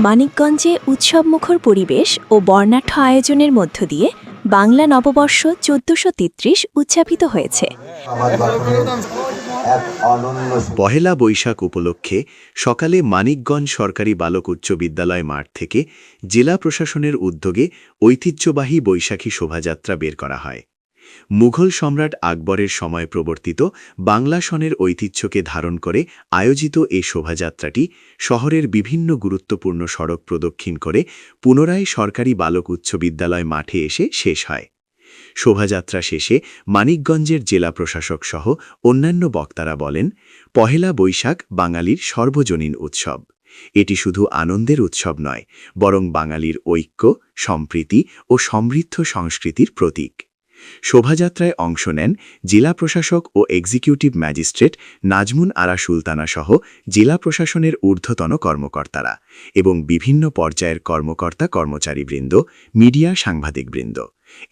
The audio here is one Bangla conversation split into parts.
মানিকগঞ্জে উৎসবমুখর পরিবেশ ও বর্ণাঢ্য আয়োজনের মধ্য দিয়ে বাংলা নববর্ষ ১৪৩৩ উদযাপিত হয়েছে। পহেলা বৈশাখ উপলক্ষে সকালে মানিকগঞ্জ সরকারি বালক উচ্চ বিদ্যালয় মাঠ থেকে জেলা প্রশাসনের উদ্যোগে ঐতিহ্যবাহী বৈশাখী শোভাযাত্রা বের করা হয়। মুঘল সম্রাট আকবরের সময় প্রবর্তিত বাংলা সনের ঐতিহ্যকে ধারণ করে আয়োজিত এ শোভাযাত্রাটি শহরের বিভিন্ন গুরুত্বপূর্ণ সড়ক প্রদক্ষিণ করে পুনরায় সরকারি বালক উচ্চ বিদ্যালয় মাঠে এসে শেষ হয়। শোভাযাত্রা শেষে মানিকগঞ্জের জেলা প্রশাসক সহ অন্যান্য বক্তারা বলেন, পহেলা বৈশাখ বাঙালির সর্বজনীন উৎসব। এটি শুধু আনন্দের উৎসব নয়, বরং বাঙালির ঐক্য, সম্প্রীতি ও সমৃদ্ধ সংস্কৃতির প্রতীক। শোভাযাত্রায় অংশ নেন জেলা প্রশাসক ও এক্সিকিউটিভ ম্যাজিস্ট্রেট নাজমুন আরা সুলতানা সহ জেলা প্রশাসনের ঊর্ধ্বতন কর্মকর্তারা এবং বিভিন্ন পর্যায়ের কর্মকর্তা কর্মচারীবৃন্দ, মিডিয়া সাংবাদিকবৃন্দ।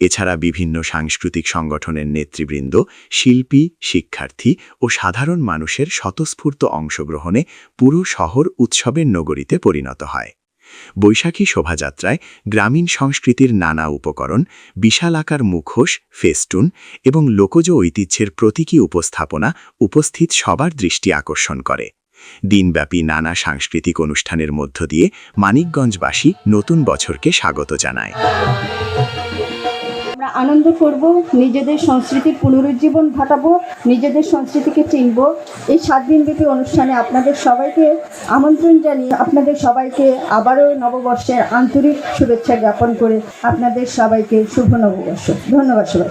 এছাড়া বিভিন্ন সাংস্কৃতিক সংগঠনের নেতৃবৃন্দ, শিল্পী, শিক্ষার্থী ও সাধারণ মানুষের স্বতঃস্ফূর্ত অংশগ্রহণে পুরো শহর উৎসবের নগরীতে পরিণত হয়। বৈশাখী শোভাযাত্রায় গ্রামীণ সংস্কৃতির নানা উপকরণ, বিশালাকার মুখোশ, ফেস্টুন এবং লোকজ ঐতিহ্যের প্রতীকী উপস্থাপনা উপস্থিত সবার দৃষ্টি আকর্ষণ করে। দিনব্যাপী নানা সাংস্কৃতিক অনুষ্ঠানের মধ্য দিয়ে মানিকগঞ্জবাসী নতুন বছরকে স্বাগত জানায়। আমরা আনন্দ করব, নিজেদের সংস্কৃতির পুনরুজ্জীবন ঘটাবো, নিজেদের সংস্কৃতিকে চিনব। এই 7 দিনব্যাপী অনুষ্ঠানে আপনাদের সবাইকে আমন্ত্রণ জানিয়ে আপনাদের সবাইকে আবারও নববর্ষের আন্তরিক শুভেচ্ছা জ্ঞাপন করে আপনাদের সবাইকে শুভ নববর্ষ। ধন্যবাদ সবাই।